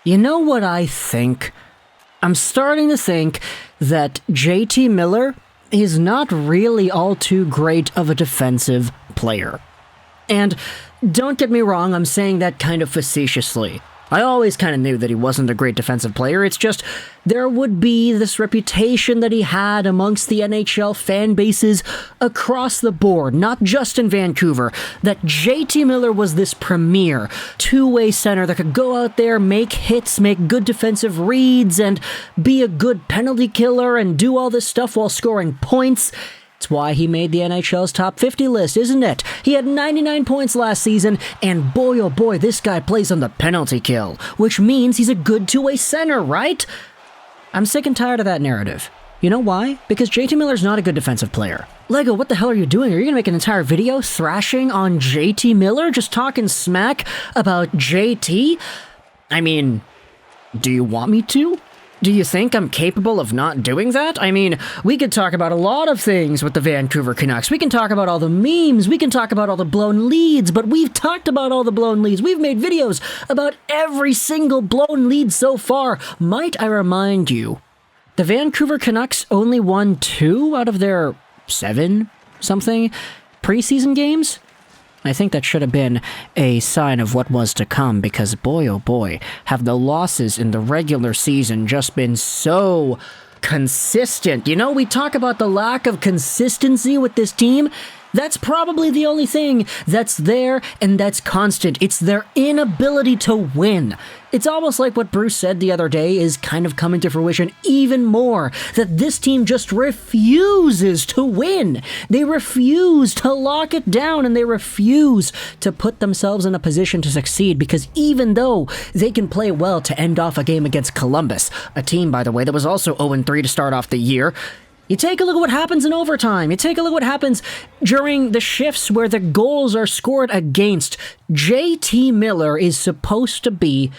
You know what I think? I'm starting to think that JT Miller is not really all too great of a defensive player. And don't get me wrong, I'm saying that kind of facetiously. I always kind of knew that he wasn't a great defensive player. It's just there would be this reputation that he had amongst the NHL fan bases across the board, not just in Vancouver, that JT Miller was this premier two-way center that could go out there, make hits, make good defensive reads, and be a good penalty killer and do all this stuff while scoring points. It's why he made the NHL's top 50 list, isn't it? He had 99 points last season, and boy oh boy, this guy plays on the penalty kill, which means he's a good two-way center, right? I'm sick and tired of that narrative. You know why? Because JT Miller's not a good defensive player. Lego, what the hell are you doing? Are you gonna make an entire video thrashing on JT Miller? Just talking smack about JT? I mean, do you want me to? Do you think I'm capable of not doing that? I mean, we could talk about a lot of things with the Vancouver Canucks. We can talk about all the memes. We can talk about all the blown leads, but we've talked about all the blown leads. We've made videos about every single blown lead so far. Might I remind you, the Vancouver Canucks only won 2 out of their 7-something preseason games? I think that should have been a sign of what was to come, because boy oh boy, have the losses in the regular season just been so consistent. You know, we talk about the lack of consistency with this team. That's probably the only thing that's there and that's constant. It's their inability to win. It's almost like what Bruce said the other day is kind of coming to fruition even more, that this team just refuses to win. They refuse to lock it down, and they refuse to put themselves in a position to succeed, because even though they can play well to end off a game against Columbus, a team, by the way, that was also 0-3 to start off the year, you take a look at what happens in overtime. You take a look at what happens during the shifts where the goals are scored against. JT Miller is supposed to be,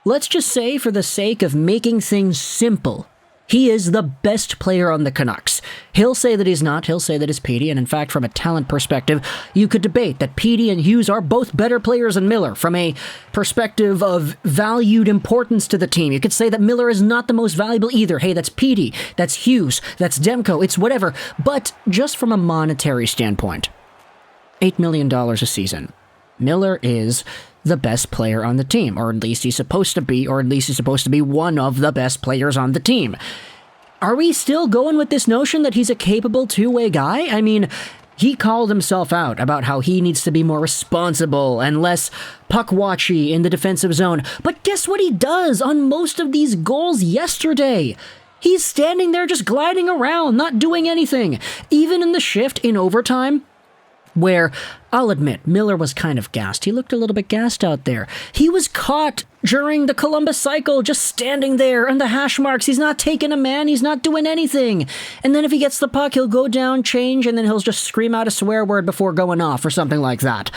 let's just say for the sake of making things simple, he is the best player on the Canucks. He'll say that he's not. He'll say that it's Petey. And in fact, from a talent perspective, you could debate that Petey and Hughes are both better players than Miller. From a perspective of valued importance to the team, you could say that Miller is not the most valuable either. Hey, that's Petey, that's Hughes, that's Demko, it's whatever. But just from a monetary standpoint, $8 million a season, Miller is the best player on the team, or at least he's supposed to be, or at least he's supposed to be one of the best players on the team. Are we still going with this notion that he's a capable two-way guy? I mean, he called himself out about how he needs to be more responsible and less puck-watchy in the defensive zone. But guess what he does on most of these goals yesterday? He's standing there just gliding around, not doing anything. Even in the shift in overtime, where, I'll admit, Miller was kind of gassed. He looked a little bit gassed out there. He was caught during the Columbus cycle, just standing there on the hash marks. He's not taking a man. He's not doing anything. And then if he gets the puck, he'll go down, change, and then he'll just scream out a swear word before going off or something like that.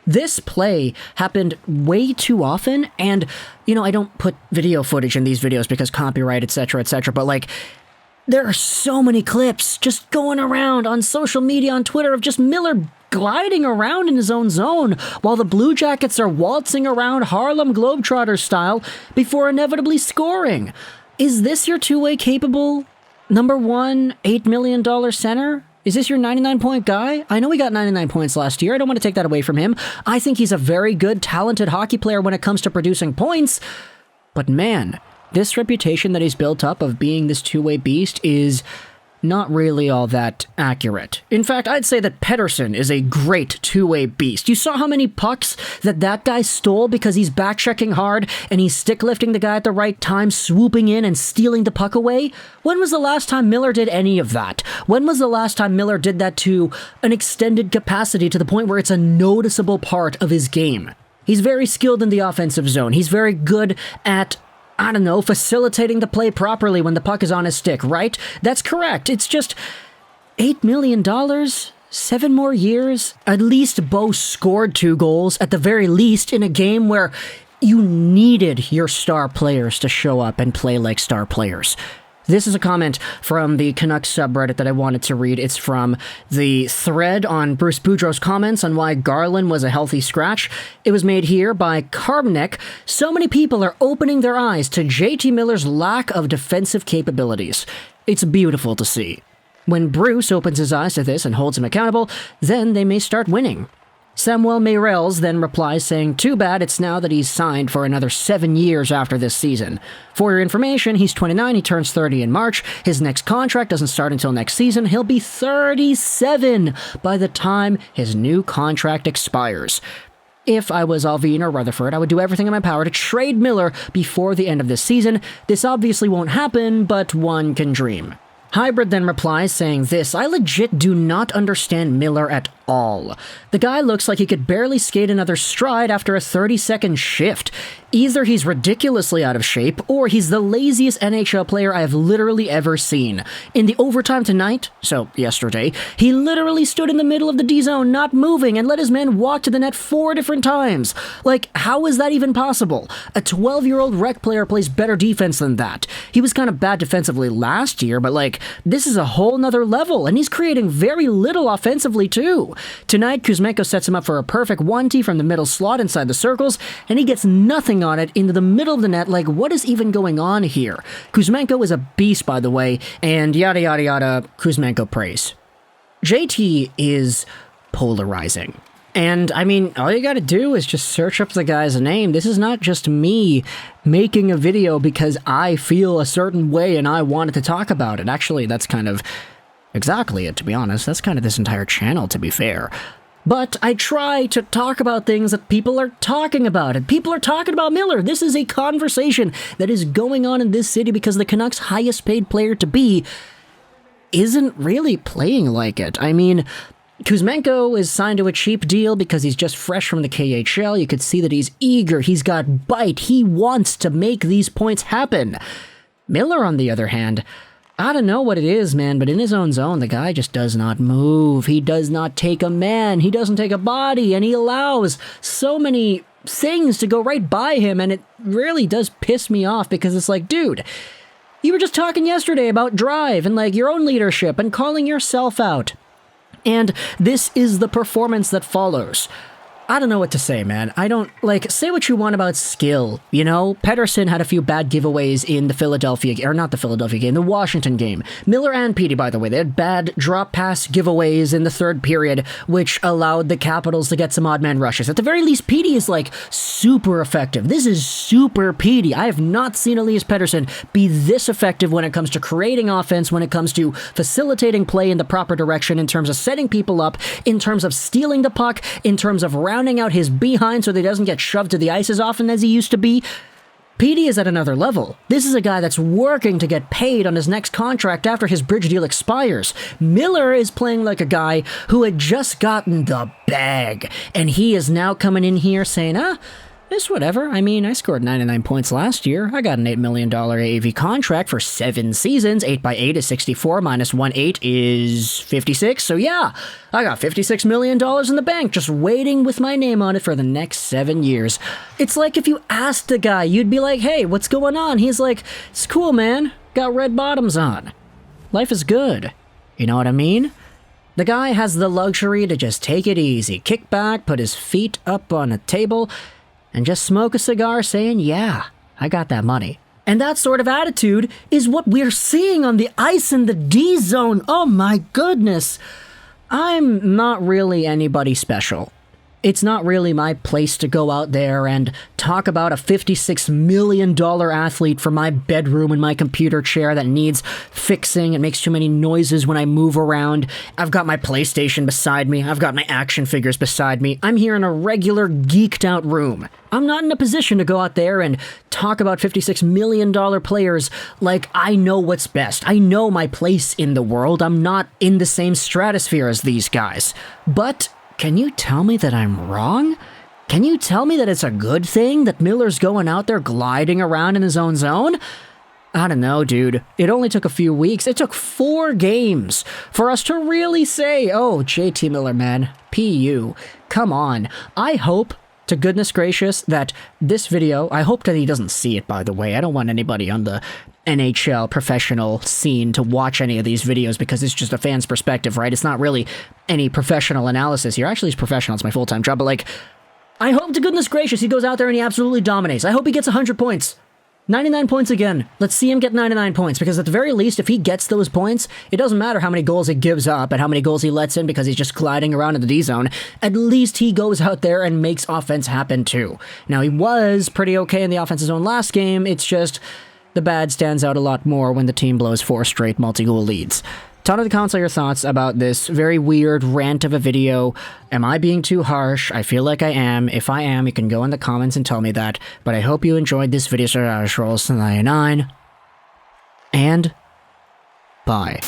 This play happened way too often, and, you know, I don't put video footage in these videos because copyright, etc., but, like, there are so many clips just going around on social media, on Twitter, of just Miller gliding around in his own zone while the Blue Jackets are waltzing around Harlem Globetrotters style before inevitably scoring. Is this your two-way capable, number one, $8 million center? Is this your 99-point guy? I know he got 99 points last year. I don't want to take that away from him. I think he's a very good, talented hockey player when it comes to producing points. But man, this reputation that he's built up of being this two-way beast is not really all that accurate. In fact, I'd say that Pettersson is a great two-way beast. You saw how many pucks that guy stole because he's back-checking hard and he's stick-lifting the guy at the right time, swooping in and stealing the puck away? When was the last time Miller did any of that? When was the last time Miller did that to an extended capacity to the point where it's a noticeable part of his game? He's very skilled in the offensive zone. He's very good at, I don't know, facilitating the play properly when the puck is on his stick, right? That's correct. It's just $8 million, 7 more years. At least Bo scored 2 goals, at the very least, in a game where you needed your star players to show up and play like star players. This is a comment from the Canucks subreddit that I wanted to read. It's from the thread on Bruce Boudreau's comments on why Garland was a healthy scratch. It was made here by Carbneck. So many people are opening their eyes to JT Miller's lack of defensive capabilities. It's beautiful to see. When Bruce opens his eyes to this and holds him accountable, then they may start winning. Samuel Mayrels then replies saying, too bad it's now that he's signed for another 7 years after this season. For your information, he's 29, he turns 30 in March. His next contract doesn't start until next season. He'll be 37 by the time his new contract expires. If I was Alvin or Rutherford, I would do everything in my power to trade Miller before the end of this season. This obviously won't happen, but one can dream. Hybrid then replies saying this, I legit do not understand Miller at all. The guy looks like he could barely skate another stride after a 30-second shift. Either he's ridiculously out of shape, or he's the laziest NHL player I have literally ever seen. In the overtime tonight, so yesterday, he literally stood in the middle of the D-zone not moving and let his man walk to the net 4 different times. Like, how is that even possible? A 12-year-old rec player plays better defense than that. He was kind of bad defensively last year, but like, this is a whole nother level, and he's creating very little offensively too. Tonight, Kuzmenko sets him up for a perfect 1-2 from the middle slot inside the circles, and he gets nothing on it into the middle of the net. Like, what is even going on here? Kuzmenko is a beast, by the way, and yada yada yada, Kuzmenko praise. JT is polarizing. And, I mean, all you gotta do is just search up the guy's name. This is not just me making a video because I feel a certain way and I wanted to talk about it. Actually, that's kind of exactly it, to be honest. That's kind of this entire channel, to be fair. But I try to talk about things that people are talking about, and people are talking about Miller. This is a conversation that is going on in this city because the Canucks' highest paid player to be isn't really playing like it. I mean, Kuzmenko is signed to a cheap deal because he's just fresh from the KHL. You could see that he's eager, he's got bite, he wants to make these points happen. Miller, on the other hand, I don't know what it is, man, but in his own zone, the guy just does not move. He does not take a man, he doesn't take a body, and he allows so many things to go right by him, and it really does piss me off because it's like, dude, you were just talking yesterday about drive and like your own leadership and calling yourself out. And this is the performance that follows. I don't know what to say, man. I don't, like, say what you want about skill, you know? Pettersson had a few bad giveaways in the Philadelphia, or not the Philadelphia game, the Washington game. Miller and Petey, by the way, they had bad drop pass giveaways in the third period, which allowed the Capitals to get some odd man rushes. At the very least, Petey is, like, super effective. This is super Petey. I have not seen Elias Pettersson be this effective when it comes to creating offense, when it comes to facilitating play in the proper direction, in terms of setting people up, in terms of stealing the puck, in terms of rounding out his behind so that he doesn't get shoved to the ice as often as he used to be. Petey is at another level. This is a guy that's working to get paid on his next contract after his bridge deal expires. Miller is playing like a guy who had just gotten the bag, and he is now coming in here saying, it's whatever. I mean, I scored 99 points last year. I got an $8 million AAV contract for 7 seasons. 8 by 8 is 64, minus 1/8 is 56. So yeah, I got $56 million in the bank just waiting with my name on it for the next 7 years. It's like if you asked a guy, you'd be like, hey, what's going on? He's like, it's cool, man. Got red bottoms on. Life is good. You know what I mean? The guy has the luxury to just take it easy, kick back, put his feet up on a table, and just smoke a cigar saying, yeah, I got that money. And that sort of attitude is what we're seeing on the ice in the D zone. Oh my goodness. I'm not really anybody special. It's not really my place to go out there and talk about a $56 million athlete from my bedroom in my computer chair that needs fixing and makes too many noises when I move around. I've got my PlayStation beside me. I've got my action figures beside me. I'm here in a regular geeked out room. I'm not in a position to go out there and talk about $56 million players like I know what's best. I know my place in the world. I'm not in the same stratosphere as these guys. But can you tell me that I'm wrong? Can you tell me that it's a good thing that Miller's going out there gliding around in his own zone? I don't know, dude. It only took a few weeks. It took 4 games for us to really say, oh, JT Miller, man, PU, come on. I hope to goodness gracious that this video, I hope that he doesn't see it, by the way. I don't want anybody on the NHL professional scene to watch any of these videos because it's just a fan's perspective, right? It's not really any professional analysis here. Actually, it's professional. It's my full-time job, but like, I hope to goodness gracious he goes out there and he absolutely dominates. I hope he gets 100 points. 99 points again. Let's see him get 99 points, because at the very least, if he gets those points, it doesn't matter how many goals he gives up and how many goals he lets in because he's just gliding around in the D-zone. At least he goes out there and makes offense happen too. Now, he was pretty okay in the offensive zone last game. It's just the bad stands out a lot more when the team blows 4 straight multi-goal leads. Tell me in the comments all your thoughts about this very weird rant of a video. Am I being too harsh? I feel like I am. If I am, you can go in the comments and tell me that. But I hope you enjoyed this video. Rolls 99. And bye.